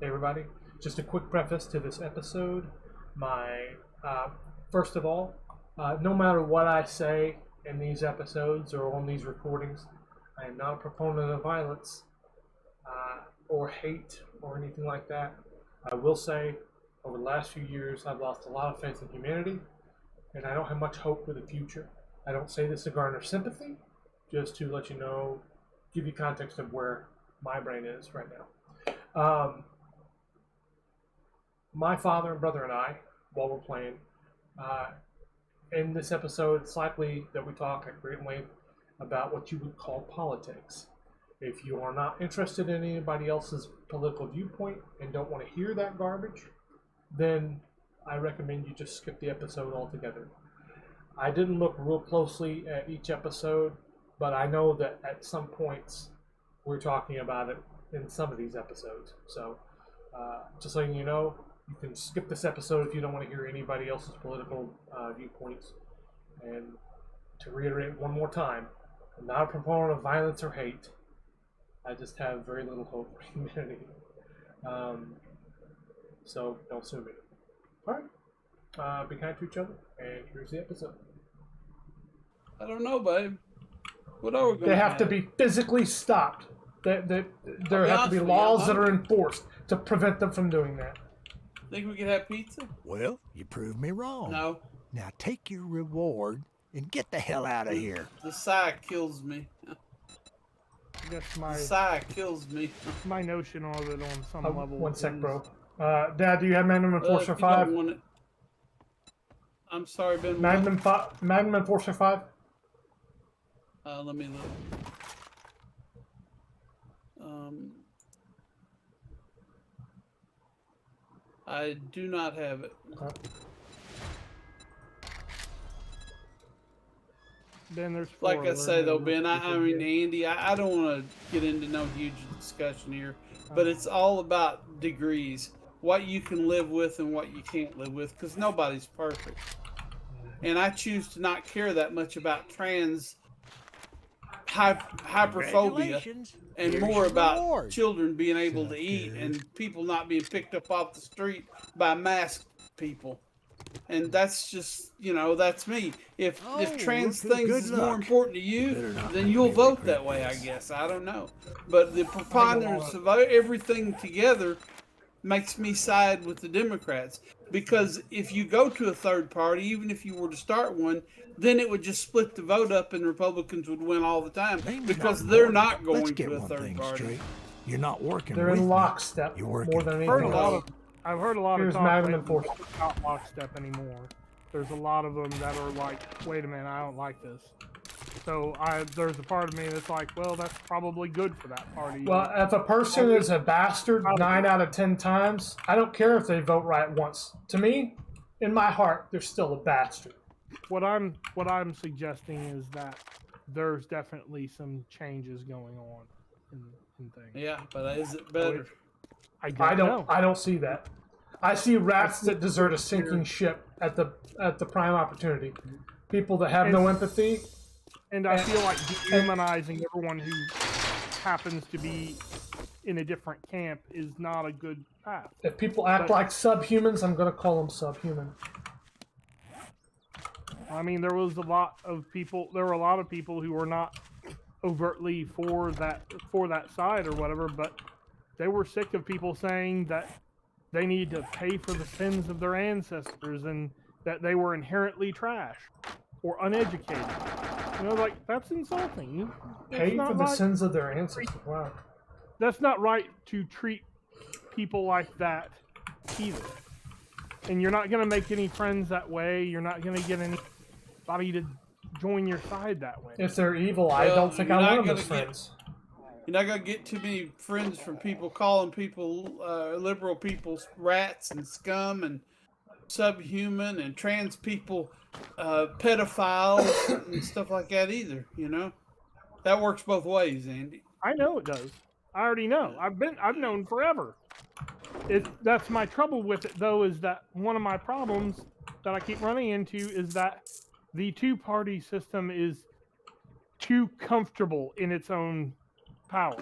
Hey everybody, just a quick preface to this episode. First of all, no matter what I say in these episodes or on these recordings, I am not a proponent of violence or hate or anything like that. I will say, over the last few years, I've lost a lot of faith in humanity, and I don't have much hope for the future. I don't say this to garner sympathy, just to let you know, give you context of where my brain is right now. My father and brother and I, while we're playing, in this episode, it's likely that we talk at great length about what you would call politics. If you are not interested in anybody else's political viewpoint and don't want to hear that garbage, then I recommend you just skip the episode altogether. I didn't look real closely at each episode, but I know that at some points we're talking about it in some of these episodes. So, just letting you know, you can skip this episode if you don't want to hear anybody else's political viewpoints. And to reiterate one more time, I'm not a proponent of violence or hate. I just have very little hope for humanity. So don't sue me. Alright. Be kind to each other, and here's the episode. I don't know, babe. What are we going to They have to be physically stopped. There have to be laws that are enforced to prevent them from doing that. Think we could have pizza? Well, you proved me wrong. No. Now take your reward and get the hell out of here. The sigh kills me. That's The sigh kills me. my notion of it on some level. One sec, bro. Dad, do you have Magnum Enforcer If you 5? don't want it. I'm sorry, Ben. Magnum Enforcer 5? Let me look. I do not have it. Okay. Ben, there's Like I say though, Ben, I people mean, here. Andy, I don't want to get into no huge discussion here, but it's all about degrees. What you can live with and what you can't live with, because nobody's perfect. And I choose to not care that much about trans hyperphobia and Here's more your about reward. children being able to eat and people not being picked up off the street by masked people. And that's just, that's me. If trans well, things good is more luck. important to you, Better not then make you'll me vote regret that way, I this. guess. I don't know. But the preponderance of everything together makes me side with the Democrats. Because if you go to a third party, even if you were to start one, then it would just split the vote up and Republicans would win all the time. Maybe Because not they're more. not Let's going get to a one third thing party. straight. You're not working They're with in me. lockstep You're working more than I've heard anything a lot else. of, I've heard a lot Here's of talk Magnum lately Enforcer. about not lockstep anymore. There's a lot of them that are like, wait a minute, I don't like this. So there's a part of me that's like, well, that's probably good for that party. Well, if a person is a bastard 9 out of 10 times, I don't care if they vote right once. To me, in my heart, they're still a bastard. What I'm suggesting is that there's definitely some changes going on in things. Yeah, but is it better? I I know. don't see that. I see rats that desert a sinking ship at the prime opportunity. People that have no empathy. And I feel like dehumanizing everyone who happens to be in a different camp is not a good path. If people act like subhumans, I'm going to call them subhuman. I mean, there were a lot of people who were not overtly for that side or whatever, but they were sick of people saying that they need to pay for the sins of their ancestors and that they were inherently trash or uneducated. Like, that's insulting. Pay for the sins of their ancestors. Wow. That's not right to treat people like that either. And you're not going to make any friends that way. You're not going to get anybody to join your side that way. If they're evil, I don't think I want them as friends. You're not going to get too many friends from people calling people, liberal people, rats and scum and subhuman and trans people pedophiles and stuff like that either, That works both ways, Andy. I know it does. I already know. I've known forever. That's my trouble with it, though, is that one of my problems that I keep running into is that the two-party system is too comfortable in its own power.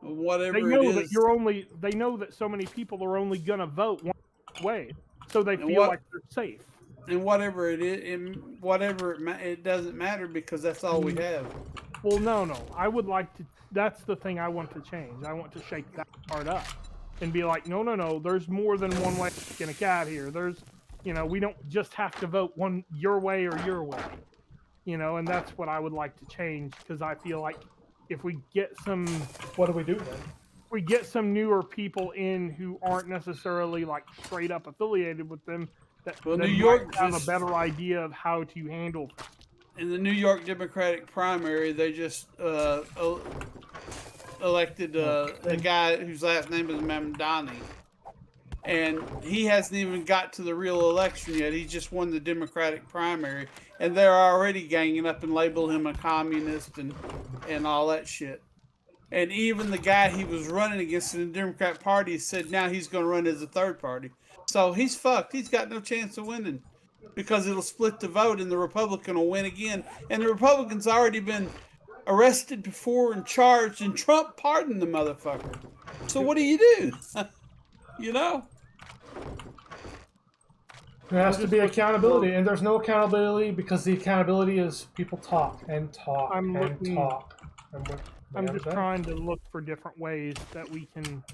whatever They know it that is. they know that so many people are only gonna vote one way, so they And feel what- like they're safe. And whatever it is, it doesn't matter because that's all we have. Well, no. I would like to. That's the thing I want to change. I want to shake that part up and be like, no. There's more than one way to skin a cat here. There's, we don't just have to vote your way or your way. And that's what I would like to change, because I feel like if we get some, What do we do then? we get some newer people in who aren't necessarily like straight up affiliated with them, that Well, that New York might have just- a better idea of how to handle. In the New York Democratic primary, they just elected a guy whose last name is Mamdani. And he hasn't even got to the real election yet. He just won the Democratic primary. And they're already ganging up and label him a communist and all that shit. And even the guy he was running against in the Democrat Party said now he's going to run as a third party. So he's fucked. He's got no chance of winning because it'll split the vote and the Republican will win again. And the Republican's already been arrested before and charged, and Trump pardoned the motherfucker. So what do? You know? There has to be accountability, and there's no accountability because the accountability is people talk and talk I'm and looking- talk. I'm just trying to look for different ways that we can,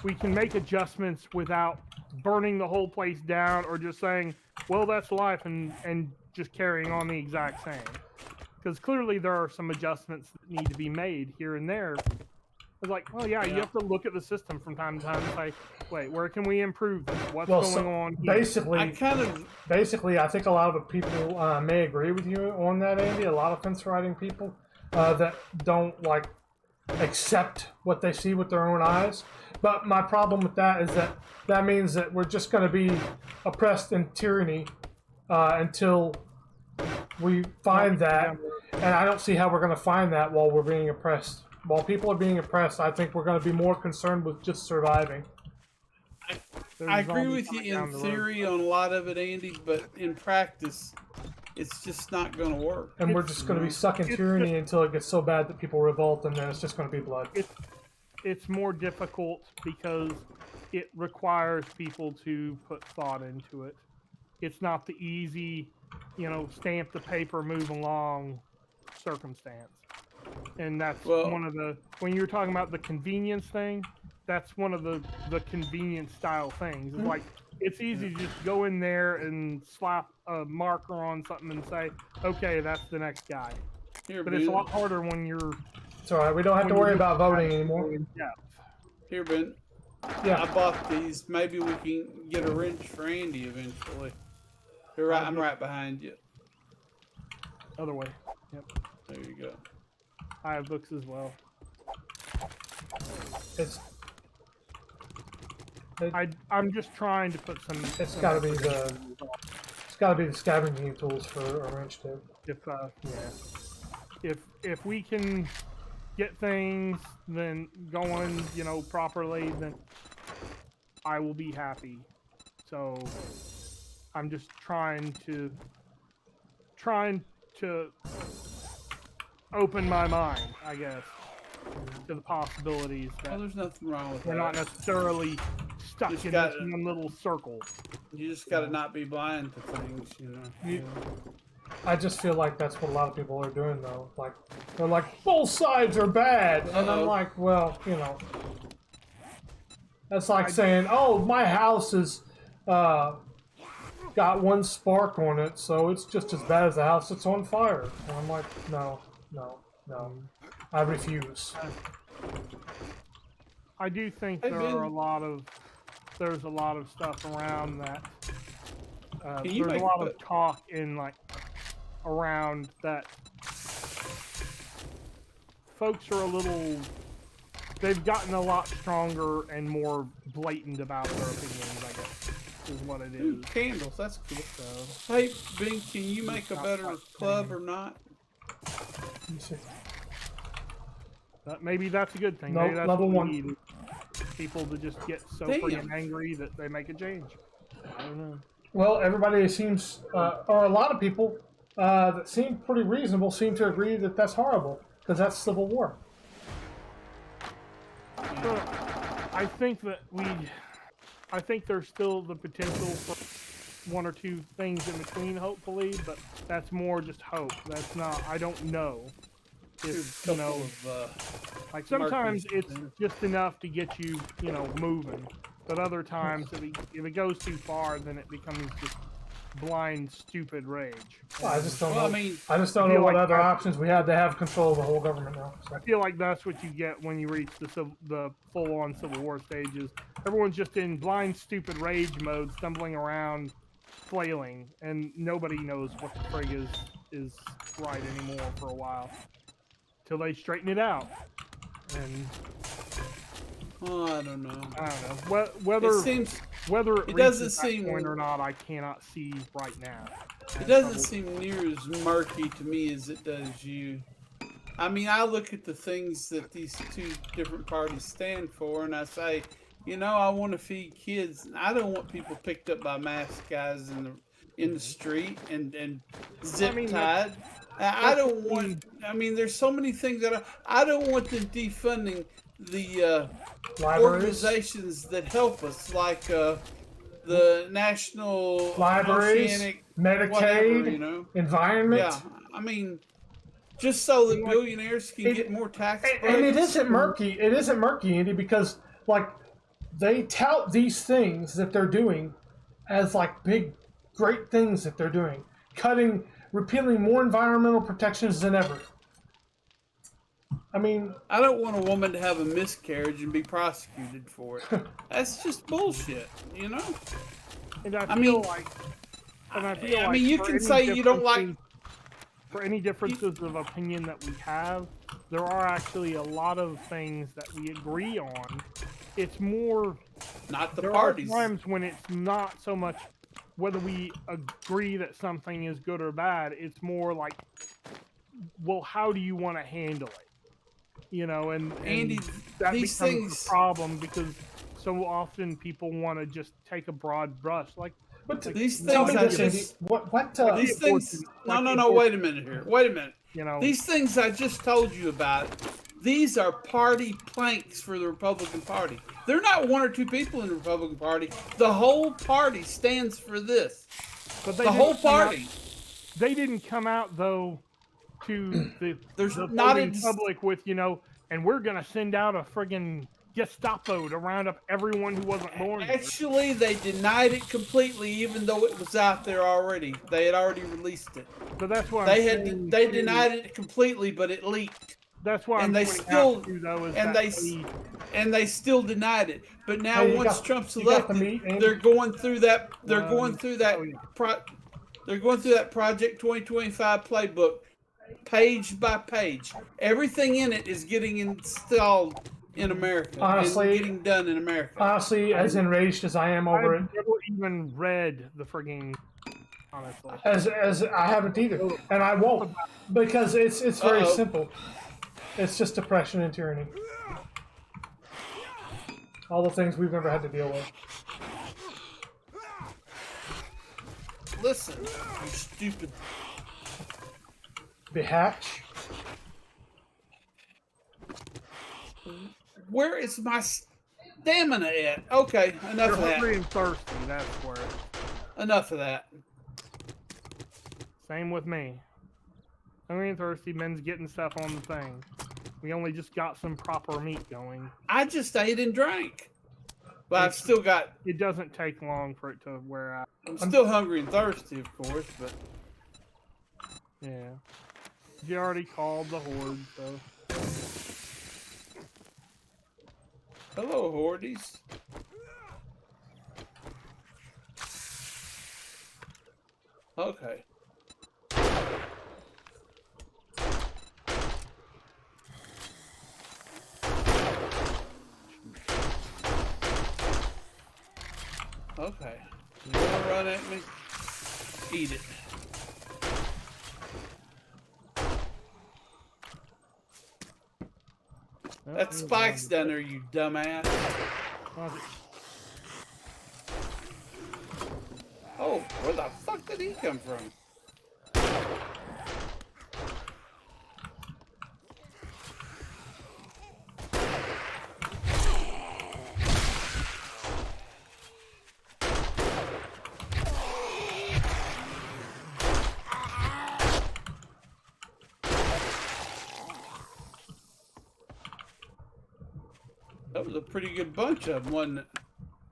we can make adjustments without burning the whole place down or just saying, well, that's life, and just carrying on the exact same. Because clearly there are some adjustments that need to be made here and there. It's like, well, yeah, you have to look at the system from time to time and say, wait, where can we improve this? What's going on here? Basically, I think a lot of people may agree with you on that, Andy. A lot of fence riding people that don't accept what they see with their own eyes. But my problem with that is that means that we're just going to be oppressed in tyranny until we find that. And I don't see how we're going to find that while we're being oppressed. While people are being oppressed, I think we're going to be more concerned with just surviving. I agree with you in theory on a lot of it, Andy, but in practice, it's just not going to work. And we're just going to be stuck in tyranny until it gets so bad that people revolt, and then it's just going to be blood. It's more difficult because it requires people to put thought into it. It's not the easy, stamp the paper, move along circumstance. And that's one of the, when you're talking about the convenience thing, that's one of the convenience style things. It's like, it's easy to just go in there and slap a marker on something and say, okay, that's the next guy. But it's a lot harder when you're... It's all right. We don't have to worry about voting anymore. Here, Ben. Yeah. I bought these. Maybe we can get a wrench for Andy eventually. You're right. I'm right behind you. Other way. Yep. There you go. I have books as well. I'm just trying to put some. It's got to be the scavenging tools for a wrench too. If we can get things then going, properly, then I will be happy. So I'm just trying to open my mind, I guess, to the possibilities that there's nothing wrong with we're that. not necessarily stuck in this one little circle. You just got to not be blind to things, I just feel like that's what a lot of people are doing, though. Like, they're like, both sides are bad. And I'm like, well, that's like saying, oh, my house is got one spark on it, so it's just as bad as the house that's on fire. And I'm like, no. I refuse. I do think there's a lot of stuff around that. There's a lot of talk in around that. Folks are they've gotten a lot stronger and more blatant about their opinions, I guess, is what it is. Ooh, candles, that's cool. So, hey, Ben, can you make a better club or not? Let me see. Maybe that's a good thing. No, Maybe that's level what one. we need. People to just get so freaking angry that they make a change. I don't know. Well, everybody seems, or a lot of people that seem pretty reasonable, seem to agree that that's horrible. because that's civil war. So I think that I think there's still the potential for one or two things in between, hopefully, but that's more just hope. That's not, I don't know. If, you know, like sometimes it's just enough to get you, you know, moving. But other times, if it goes too far, then it becomes just blind, stupid rage. Well, I just don't know. I mean, I just don't know what other options we have to have control of the whole government now. So. I feel like that's what you get when you reach the full-on Civil War stages. Everyone's just in blind, stupid rage mode, stumbling around, flailing, and nobody knows what the frig is right anymore for a while, till they straighten it out. And I don't know. Whether it doesn't seem point or not, I cannot see right now. It doesn't seem near as murky to me as it does you. I mean, I look at the things that these two different parties stand for, and I say, you know, I want to feed kids. I don't want people picked up by masked guys in the street and zip tied. I don't want. I mean, there's so many things that I don't want them defunding the organizations that help us, like the National Libraries, Oceanic, Medicaid, whatever, you know, environment. Yeah, I mean, just so that billionaires can get more tax breaks. And it isn't murky. It isn't murky, Andy, because like they tout these things that they're doing as like big, great things that they're doing, repealing more environmental protections than ever. I mean, I don't want a woman to have a miscarriage and be prosecuted for it. That's just bullshit, you know? And I feel like you can say you don't like... For any differences of opinion that we have, there are actually a lot of things that we agree on. It's more... Not the parties. There are times when it's not so much whether we agree that something is good or bad. It's more like, well, how do you want to handle it? You know, and Andy, that these becomes things... a problem because so often people want to just take a broad brush. But these things I just... these things... No, wait a minute here. Wait a minute. You know, these things I just told you about, these are party planks for the Republican Party. They're not one or two people in the Republican Party. The whole party stands for this. But the whole party. They didn't come out, though, to the public with, you know, and we're going to send out a friggin' Gestapo to round up everyone who wasn't born. Actually, they denied it completely, even though it was out there already. They had already released it. But that's why they denied it completely, but it leaked. That's why they still denied it. But now once Trump's elected, they're going through that. They're going through that. They're going through that Project 2025 playbook, page by page. Everything in it is getting installed in America. Honestly, and getting done in America. Honestly, as enraged as I am over it, I've never even read the frigging. Honestly, as I haven't either, and I won't, because it's very simple. It's just oppression and tyranny. All the things we've never had to deal with. Listen, you stupid. The hatch. Where is my stamina at? Okay, enough of that. Hungry and thirsty, that's where. Enough of that. Same with me. Hungry and thirsty, men's getting stuff on the thing. We only just got some proper meat going. I just ate and drank. But I've still got... It doesn't take long for it to wear out. I'm still hungry and thirsty, of course, but... Yeah. You already called the horde, so... Hello, hordes. Okay. Okay. You wanna run at me? Eat it. That spike's down there, you dumbass. Oh, where the fuck did he come from? That was a pretty good bunch of them, wasn't it?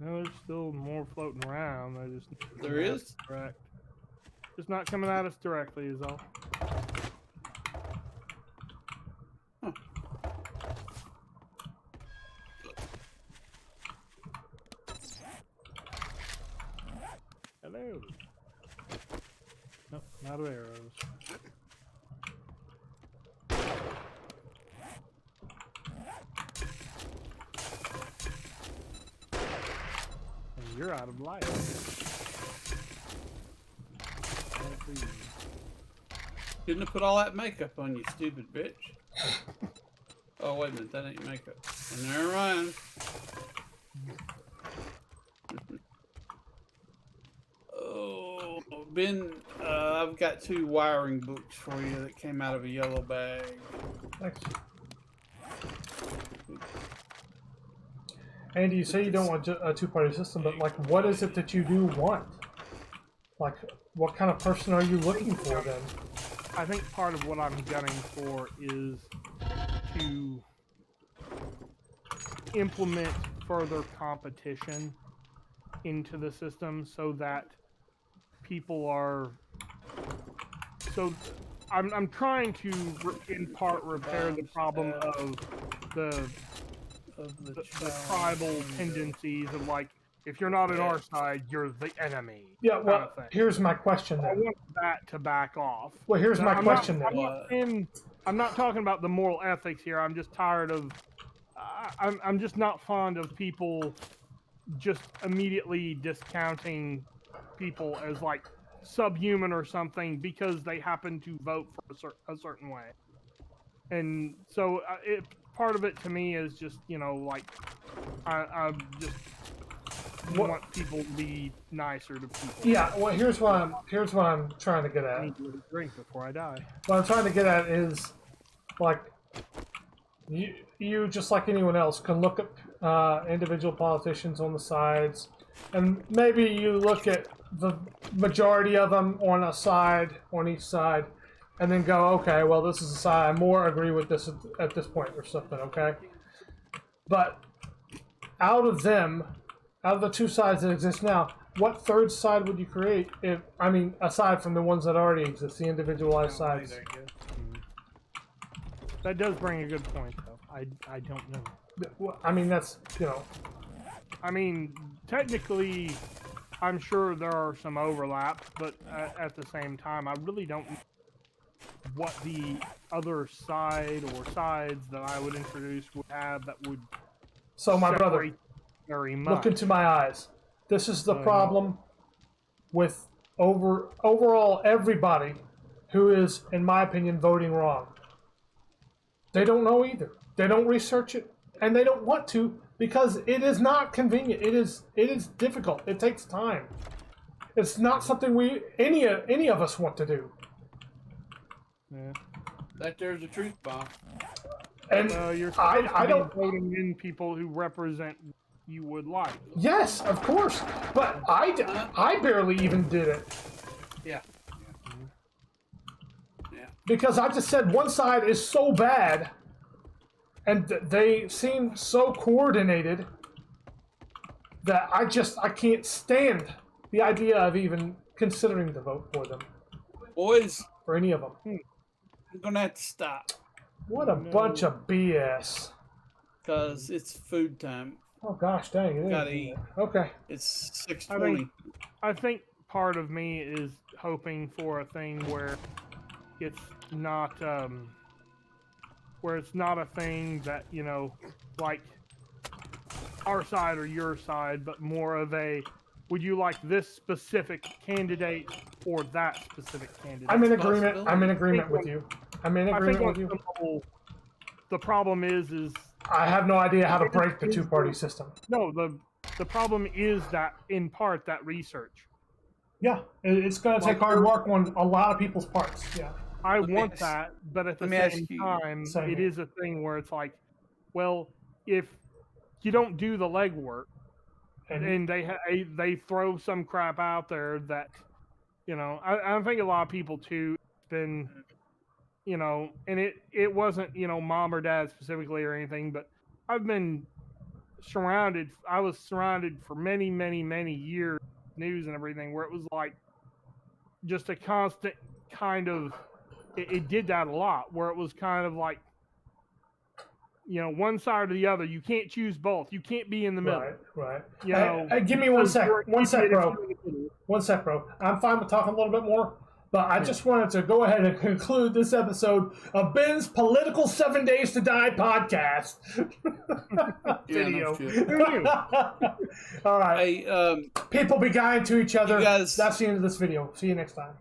No, there's still more floating around. They're just There is? direct. Just not coming at us directly is all. Huh. Hello. Nope, not of arrows. And you're out of life. Shouldn't have put all that makeup on you, stupid bitch. Oh, wait a minute. That ain't makeup. And there, Ryan. Oh, Ben, I've got 2 wiring books for you that came out of a yellow bag. Thanks. Andy, you say you don't want a two-party system, but like, what is it that you do want? Like, what kind of person are you looking for then? I think part of what I'm gunning for is to implement further competition into the system so that people are. So I'm trying to, in part, repair the problem of the tribal tendencies of like, if you're not on our side, you're the enemy. Yeah, kind well, of thing. here's my question I then. want that to back off. Well, here's my question then. I'm not talking about the moral ethics here. I'm just tired of. I'm just not fond of people just immediately discounting people as like subhuman or something because they happen to vote for a certain way. And so part of it to me is just, like I just want people to be nicer to people. Yeah, well, here's what I'm trying to get I at. need to drink before I die. What I'm trying to get at is, like, you just like anyone else can look at individual politicians on the sides, and maybe you look at the majority of them on each side, and then go, okay, well, this is a side I more agree with this at this point or something, okay? But out of the 2 sides that exist now, what third side would you create? Aside from the ones that already exist, the individualized sides. That does bring a good point, though. I don't know. I mean, that's, I mean, technically, I'm sure there are some overlaps, but at the same time, I really don't know what the other side or sides that I would introduce would have that would so my brother, separate very much. look into my eyes. This is the problem with overall everybody who is, in my opinion, voting wrong. They don't know either. They don't research it, and they don't want to because it is not convenient. It is difficult. It takes time. It's not something any of us want to do. Yeah. That there's a truth bomb. And you're supposed I to don't be voting in people who represent you would like. Yes, of course, but I barely even did it. Yeah. Because I just said one side is so bad, and they seem so coordinated that I can't stand the idea of even considering to vote for them. Boys, For any of them. I'm gonna have to stop What a bunch of BS. because it's food time. Oh gosh, dang it! Gotta eat. Okay. It's 6:20. I think part of me is hoping for a thing where it's not a thing that, like our side or your side, but more of a, would you like this specific candidate or that specific candidate? I'm in agreement. I'm in agreement with you. I'm in agreement with you. The problem is I have no idea how to break the 2-party system. no, the problem is that in part that research. Yeah, it's going to take hard work on a lot of people's parts. Yeah. I want that, but at the same time, Same it here. is a thing where it's like, well, if you don't do the legwork, and they throw some crap out there that, I think a lot of people too been, and it wasn't, mom or dad specifically or anything, but I've been I was surrounded for many, many, many years, news and everything, where it was like just a constant kind of, it did that a lot, where it was kind of like, one side or the other. You can't choose both. You can't be in the middle. Right. Give me one sec. One sec, bro. One sec, bro. I'm fine with talking a little bit more, but I just wanted to go ahead and conclude this episode of Ben's Political 7 Days to Die podcast video. All right. Hey, people be kind to each other. you guys- That's the end of this video. See you next time.